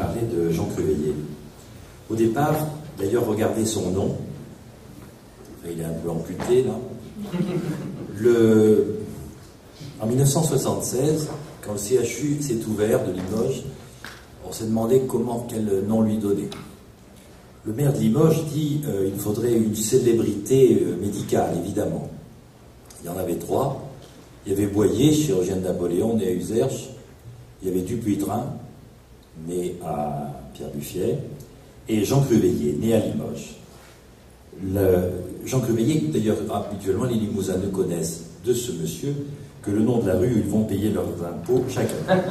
parler de Jean Cruveilhier. Au départ, d'ailleurs, regardez son nom. Il est un peu amputé, là. En 1976, quand le CHU s'est ouvert de Limoges, on s'est demandé quel nom lui donner. Le maire de Limoges dit il faudrait une célébrité médicale, évidemment. Il y en avait 3. Il y avait Boyer, chirurgien de Napoléon, né à Uzerche. Il y avait Dupuytren, né à Pierre-Buffier. Et Jean Cruveilhier, né à Limoges. Jean Cruveilhier, d'ailleurs, habituellement, les Limousins ne connaissent de ce monsieur que le nom de la rue où ils vont payer leurs impôts chaque année.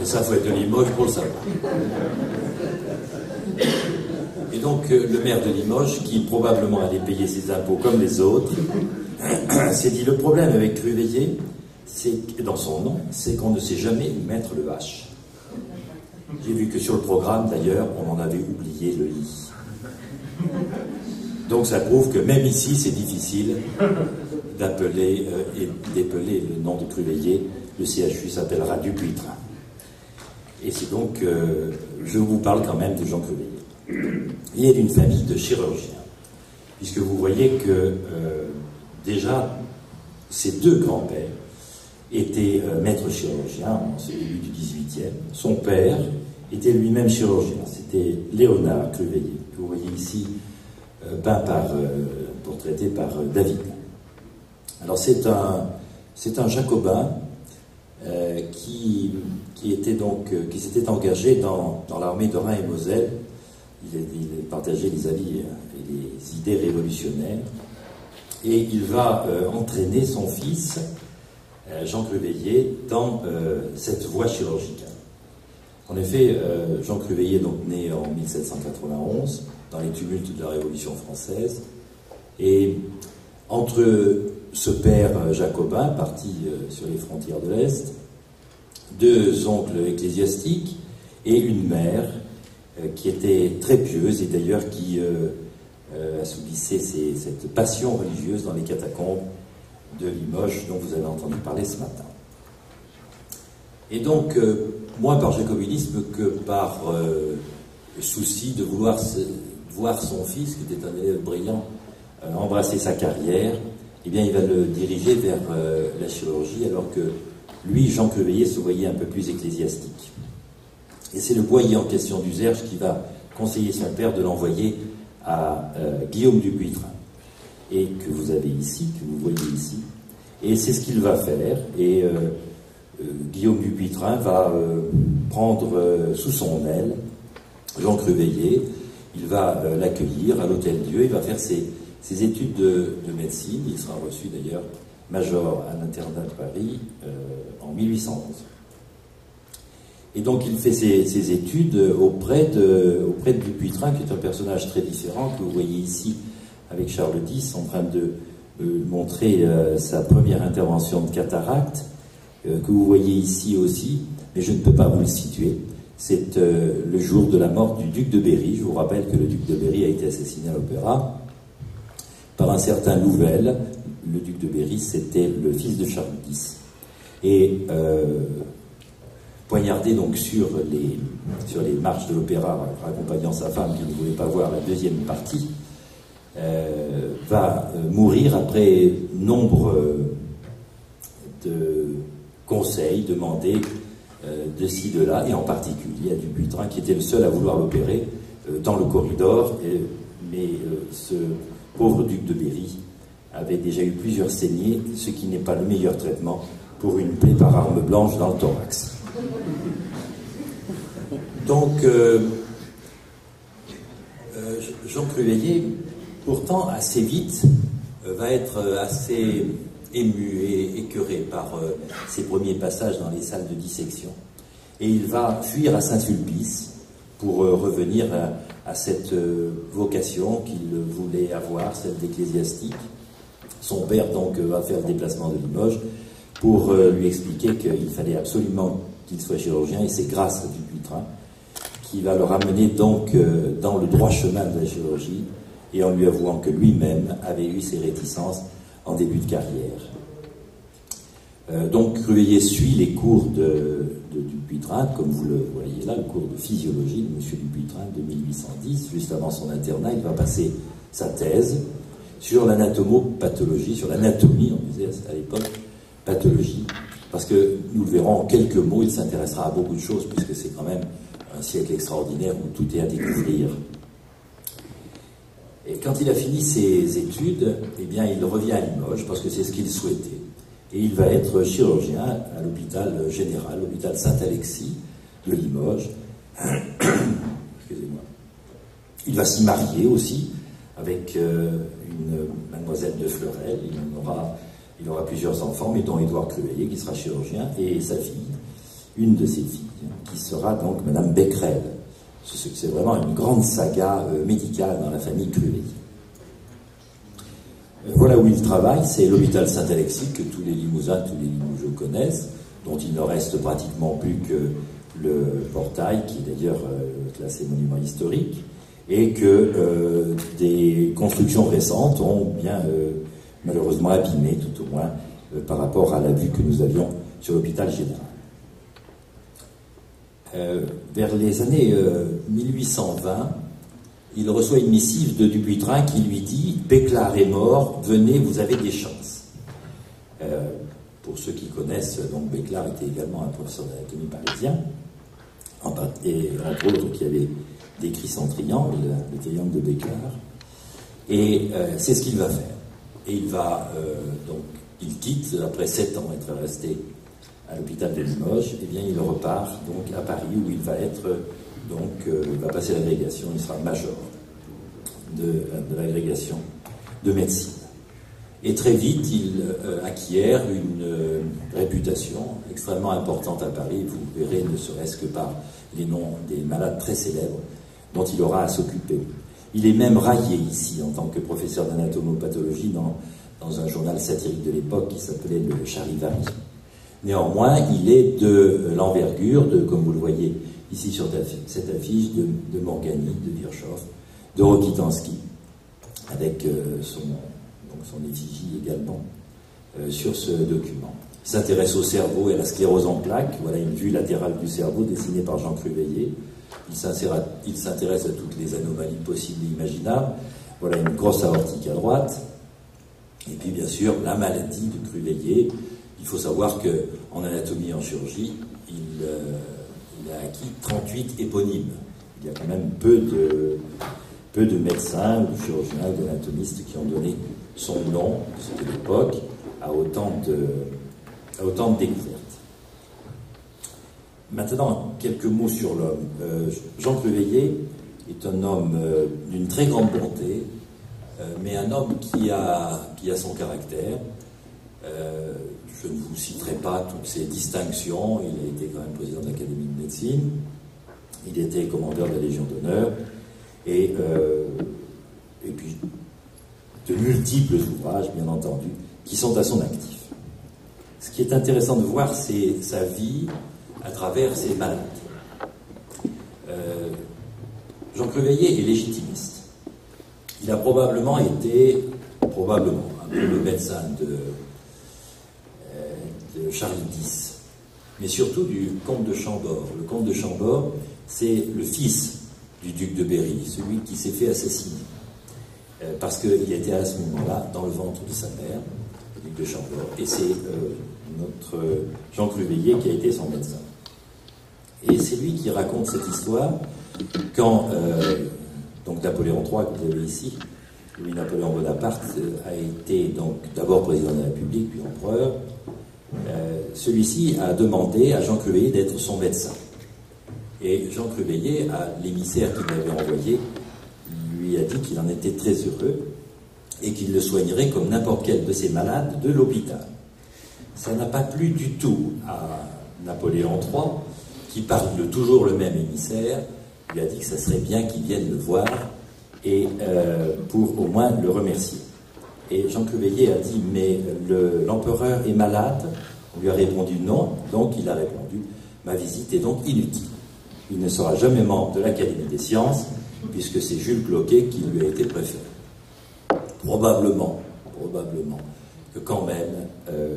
Et ça, il faut être de Limoges pour le savoir. Et donc, le maire de Limoges, qui probablement allait payer ses impôts comme les autres, s'est dit, le problème avec Cruveilhier, dans son nom, c'est qu'on ne sait jamais où mettre le H. J'ai vu que sur le programme, d'ailleurs, on en avait oublié le I. Donc ça prouve que même ici, c'est difficile d'appeler et d'épeler le nom de Cruveilhier. Le CHU s'appellera Dupuytren. Et c'est donc, je vous parle quand même de Jean Cruveilhier. Il est d'une famille de chirurgiens, puisque vous voyez que déjà, ses 2 grands-pères étaient maîtres chirurgiens en ce début du XVIIIe. Son père était lui-même chirurgien, c'était Léonard Cruveilhier, que vous voyez ici, portraité par David. Alors c'est un jacobin qui s'était engagé dans l'armée de Rhin et Moselle. Il partageait les avis et les idées révolutionnaires, et il va entraîner son fils Jean Cruveilhier dans cette voie chirurgicale. En effet, Jean Cruveilhier, donc né en 1791, dans les tumultes de la Révolution française, et entre ce père jacobin, parti sur les frontières de l'Est, 2 oncles ecclésiastiques et une mère qui était très pieuse et d'ailleurs qui assouvissait cette passion religieuse dans les catacombes de Limoges dont vous avez entendu parler ce matin. Et donc, moins par jacobinisme que par souci de vouloir voir son fils, qui était un élève brillant, embrasser sa carrière, eh bien il va le diriger vers la chirurgie, alors que lui, Jean Cruveilhier, se voyait un peu plus ecclésiastique. Et c'est le boyer en question d'Uzerche qui va conseiller son père de l'envoyer à Guillaume Dupuytren, et que vous avez ici, que vous voyez ici. Et c'est ce qu'il va faire, et Guillaume Dupuytren va prendre sous son aile Jean Cruveilhier. Il va l'accueillir à l'Hôtel-Dieu, il va faire ses études de médecine. Il sera reçu d'ailleurs major à l'internat de Paris en 1811. Et donc il fait ses études auprès de Dupuytren, qui est un personnage très différent, que vous voyez ici avec Charles X, en train de montrer sa première intervention de cataracte, que vous voyez ici aussi, mais je ne peux pas vous le situer. C'est le jour de la mort du duc de Berry. Je vous rappelle que le duc de Berry a été assassiné à l'Opéra par un certain Louvel. Le duc de Berry, c'était le fils de Charles X. Et poignardé donc sur les marches de l'Opéra, accompagnant sa femme qui ne voulait pas voir la deuxième partie, va mourir après nombre de conseils demandés de ci, de là, et en particulier à Dupuytren, qui était le seul à vouloir l'opérer dans le corridor, mais ce pauvre duc de Berry avait déjà eu plusieurs saignées, ce qui n'est pas le meilleur traitement pour une plaie par arme blanche dans le thorax. Donc, Jean Cruveilhier, pourtant, assez vite, va être assez ému et écœuré par ses premiers passages dans les salles de dissection. Et il va fuir à Saint-Sulpice pour revenir à cette vocation qu'il voulait avoir, celle d'ecclésiastique. Son père, donc, va faire le déplacement de Limoges pour lui expliquer qu'il fallait absolument qu'il soit chirurgien, et c'est grâce à Dupuytren qui va le ramener donc dans le droit chemin de la chirurgie, et en lui avouant que lui-même avait eu ses réticences en début de carrière. Donc Cruveilhier suit les cours de Dupuytren, comme vous le voyez là, le cours de physiologie de M. Dupuytren de 1810, juste avant son internat, il va passer sa thèse sur l'anatomopathologie, sur l'anatomie, on disait à l'époque, pathologie, parce que nous le verrons en quelques mots, il s'intéressera à beaucoup de choses, puisque c'est quand même un siècle extraordinaire où tout est à découvrir. Et quand il a fini ses études, eh bien, il revient à Limoges, parce que c'est ce qu'il souhaitait. Et il va être chirurgien à l'hôpital général, l'hôpital Saint-Alexis de Limoges. Excusez-moi. Il va s'y marier aussi avec une mademoiselle de Fleurel. Il aura plusieurs enfants, mais dont Édouard Cruveilhier, qui sera chirurgien, et sa fille, une de ses filles, qui sera donc Madame Becquerel. C'est vraiment une grande saga médicale dans la famille Cruveilhier. Voilà où il travaille, c'est l'hôpital Saint-Alexis, que tous les Limousins, tous les Limousins connaissent, dont il ne reste pratiquement plus que le portail, qui est d'ailleurs classé monument historique, et que des constructions récentes ont bien malheureusement abîmé, tout au moins, par rapport à la vue que nous avions sur l'hôpital général. Vers les années 1820, il reçoit une missive de Dupuytren qui lui dit « Béclard est mort, venez, vous avez des chances ». Pour ceux qui connaissent, donc Béclard était également un professeur d'anatomie parisien, et entre autres qui avait décrit son triangle, le triangle de Béclard, et c'est ce qu'il va faire. Et il va, donc, il quitte, après 7 ans être resté à l'hôpital de Limoges, et bien il repart donc à Paris où il va être, donc il va passer l'agrégation, il sera major de l'agrégation de médecine. Et très vite, il acquiert une réputation extrêmement importante à Paris, vous verrez ne serait-ce que par les noms des malades très célèbres dont il aura à s'occuper. Il est même raillé ici en tant que professeur d'anatomopathologie dans un journal satirique de l'époque qui s'appelait le Charivari. Néanmoins, il est de l'envergure de, comme vous le voyez ici sur cette affiche, de Morgany, de Virchow, de Rokitansky, avec son effigie également sur ce document. Il s'intéresse au cerveau et à la sclérose en plaques. Voilà une vue latérale du cerveau dessinée par Jean Cruveilhier. Il s'intéresse à toutes les anomalies possibles et imaginables. Voilà une grosse aortique à droite. Et puis bien sûr, la maladie de Cruveilhier. Il faut savoir qu'en anatomie et en chirurgie, il a acquis 38 éponymes. Il y a quand même peu de médecins, ou de chirurgiens, ou d'anatomistes qui ont donné son nom, c'était l'époque, à autant de découvertes. Maintenant, quelques mots sur l'homme. Jean Cruveilhier est un homme d'une très grande bonté, mais un homme qui a son caractère. Je ne vous citerai pas toutes ses distinctions. Il a été quand même président de l'Académie de médecine. Il était commandeur de la Légion d'honneur. Et puis, de multiples ouvrages, bien entendu, qui sont à son actif. Ce qui est intéressant de voir, c'est sa vie à travers ses malades. Jean Cruveilhier est légitimiste. Il a probablement été, un peu le médecin de Charles X, mais surtout du comte de Chambord. Le comte de Chambord, c'est le fils du duc de Berry, celui qui s'est fait assassiner. Parce qu'il était à ce moment-là dans le ventre de sa mère, le duc de Chambord, et c'est notre Jean Cruveilhier qui a été son médecin. Et c'est lui qui raconte cette histoire quand donc Napoléon III, que vous avez ici, Louis-Napoléon Bonaparte, a été donc d'abord président de la République, puis empereur. Celui-ci a demandé à Jean Cruveilhier d'être son médecin. Et Jean Cruveilhier, à l'émissaire qu'il avait envoyé, lui a dit qu'il en était très heureux et qu'il le soignerait comme n'importe quel de ses malades de l'hôpital. Ça n'a pas plu du tout à Napoléon III, qui, par toujours le même émissaire, lui a dit que ça serait bien qu'il vienne le voir et pour au moins le remercier. Et Jean Cruveilhier a dit « mais l'empereur est malade ?» On lui a répondu « non », donc il a répondu « ma visite est donc inutile. Il ne sera jamais membre de l'Académie des sciences, puisque c'est Jules Cloquet qui lui a été préféré. » Probablement que quand même,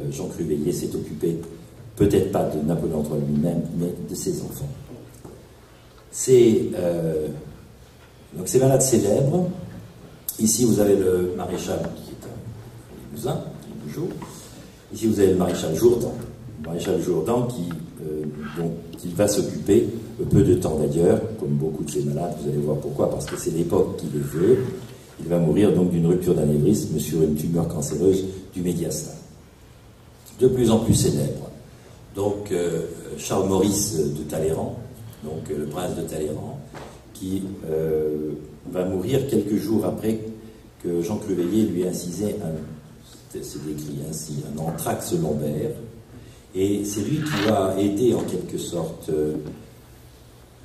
Jean Cruveilhier s'est occupé peut-être pas de Napoléon III lui-même, mais de ses enfants. Ces malades célèbres, ici vous avez le maréchal qui est un Limousin, Limougeot. Ici vous avez le maréchal Jourdan. Le maréchal Jourdan dont il va s'occuper peu de temps d'ailleurs, comme beaucoup de ces malades, vous allez voir pourquoi, parce que c'est l'époque qui le veut. Il va mourir donc d'une rupture d'anévrisme sur une tumeur cancéreuse du médiastin. De plus en plus célèbre. Donc Charles Maurice de Talleyrand, donc le prince de Talleyrand, qui va mourir quelques jours après que Jean Cruveilhier lui a incisé c'est décrit ainsi, un anthrax lombaire, et c'est lui qui va aider en quelque sorte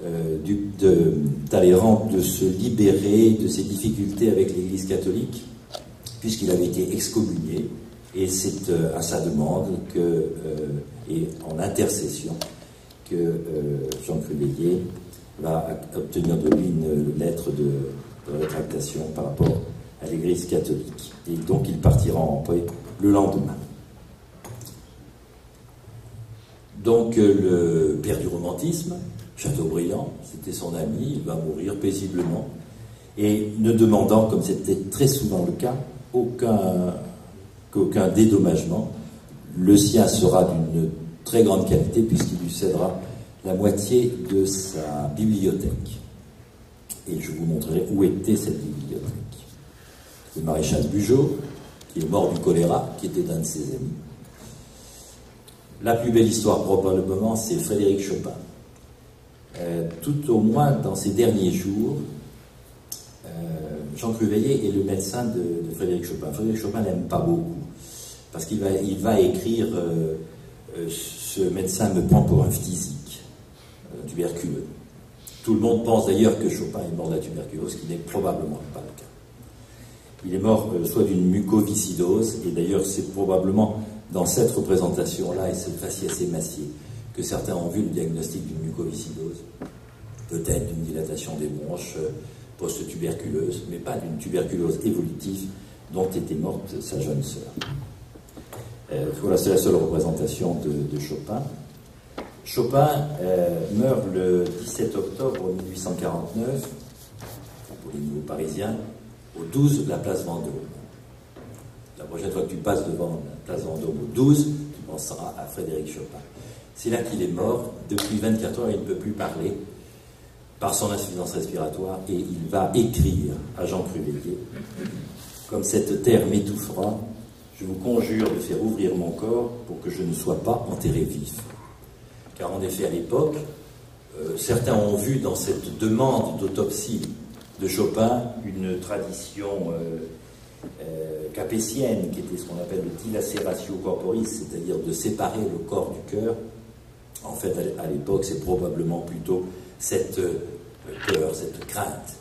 de Talleyrand de se libérer de ses difficultés avec l'Église catholique, puisqu'il avait été excommunié, et c'est à sa demande et en intercession que Jean Cruveilhier va obtenir de lui une lettre de rétractation par rapport à l'Église catholique. Et donc il partira en paix le lendemain. Donc le père du romantisme, Chateaubriand, c'était son ami, il va mourir paisiblement, et ne demandant, comme c'était très souvent le cas, qu'aucun dédommagement. Le sien sera d'une très grande qualité, puisqu'il lui cédera la moitié de sa bibliothèque. Et je vous montrerai où était cette bibliothèque. Le maréchal Bugeaud, qui est mort du choléra, qui était un de ses amis. La plus belle histoire, probablement, c'est Frédéric Chopin. Tout au moins dans ses derniers jours, Jean Cruveilhier est le médecin de Frédéric Chopin. Frédéric Chopin n'aime pas beaucoup, parce qu'il va écrire ce médecin me prend pour un phthisique, tuberculeux. Tout le monde pense d'ailleurs que Chopin est mort de la tuberculose, ce qui n'est probablement pas le cas. Il est mort soit d'une mucoviscidose, et d'ailleurs c'est probablement dans cette représentation-là et cette faciès émacié que certains ont vu le diagnostic d'une mucoviscidose, peut-être d'une dilatation des bronches post-tuberculeuse, mais pas d'une tuberculose évolutive dont était morte sa jeune sœur. Voilà, c'est la seule représentation de Chopin. Chopin meurt le 17 octobre 1849, pour les nouveaux parisiens, au 12 de la place Vendôme. La prochaine fois que tu passes devant la place Vendôme au 12, tu penseras à Frédéric Chopin. C'est là qu'il est mort. Depuis 24 heures, il ne peut plus parler par son insuffisance respiratoire, et il va écrire à Jean Cruveilhier: comme cette terre m'étouffera, je vous conjure de faire ouvrir mon corps pour que je ne sois pas enterré vif. Car en effet, à l'époque, certains ont vu dans cette demande d'autopsie de Chopin une tradition capétienne, qui était ce qu'on appelle le dilaceratio corporis, c'est-à-dire de séparer le corps du cœur. En fait, à l'époque, c'est probablement plutôt cette peur, cette crainte,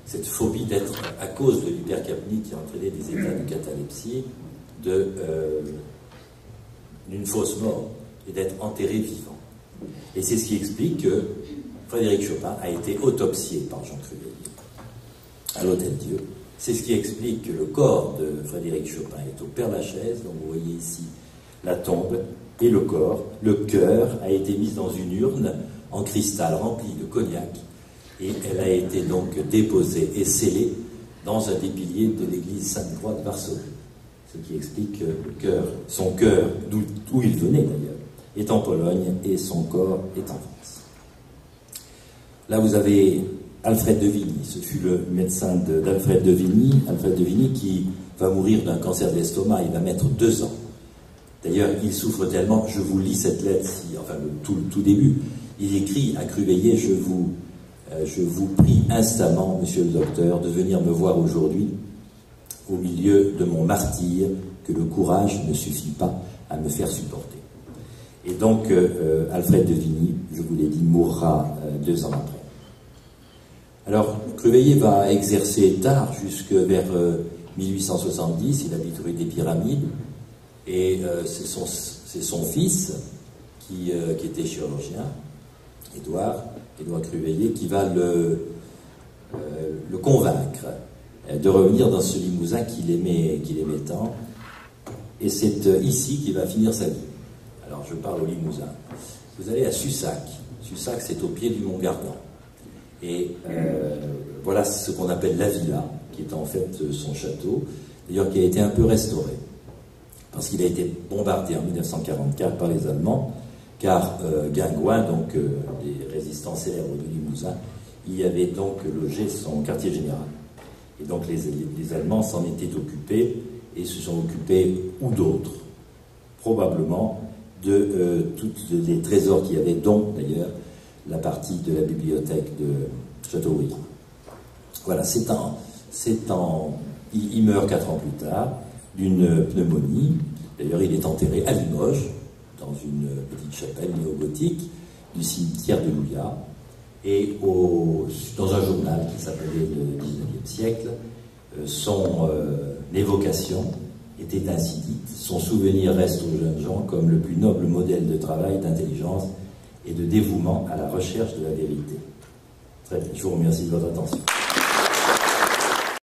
cette phobie d'être, à cause de l'hypercapnie qui a entraîné des états de catalepsie, d'une fausse mort, et d'être enterré vivant. Et c'est ce qui explique que Frédéric Chopin a été autopsié par Jean Cruveilhier à l'Hôtel-Dieu. C'est ce qui explique que le corps de Frédéric Chopin est au Père-Lachaise, donc vous voyez ici la tombe et le corps. Le cœur a été mis dans une urne en cristal remplie de cognac, et elle a été donc déposée et scellée dans un des piliers de l'église Sainte-Croix de Varsovie. Ce qui explique que son cœur, d'où il venait d'ailleurs, est en Pologne et son corps est en France. Là vous avez Alfred de Vigny. Ce fut le médecin d'Alfred de Vigny. Alfred de Vigny qui va mourir d'un cancer de l'estomac. Il va mettre 2 ans. D'ailleurs, il souffre tellement, je vous lis cette lettre, enfin le tout début. Il écrit à Cruveilhier: je vous prie instamment, monsieur le docteur, de venir me voir aujourd'hui, au milieu de mon martyre, que le courage ne suffit pas à me faire supporter. Et donc, Alfred de Vigny, je vous l'ai dit, mourra 2 ans après. Alors, Cruveilhier va exercer tard, jusque vers 1870, il habite rue des Pyramides, et c'est son fils, qui était chirurgien, Édouard Cruveilhier, qui va le convaincre de revenir dans ce Limousin qu'il aimait tant, et c'est ici qu'il va finir sa vie. Alors je parle au Limousin. Vous allez à Sussac. Sussac, c'est au pied du Mont Gargan. Et voilà ce qu'on appelle la villa, qui est en fait son château, d'ailleurs qui a été un peu restauré, parce qu'il a été bombardé en 1944 par les Allemands, car Guingouin, donc les résistants célèbres de Limousin, y avait donc logé son quartier général. Et donc les Allemands s'en étaient occupés, et se sont occupés, ou d'autres, probablement, de tous les trésors qu'il y avait, dont d'ailleurs la partie de la bibliothèque de Châteaubriand. Voilà, il meurt 4 ans plus tard d'une pneumonie. D'ailleurs, il est enterré à Limoges, dans une petite chapelle néogothique du cimetière de Louillat. Et dans un journal qui s'appelait le 19e siècle, son évocation était ainsi dite. Son souvenir reste aux jeunes gens comme le plus noble modèle de travail, d'intelligence et de dévouement à la recherche de la vérité. Très bien, je vous remercie de votre attention.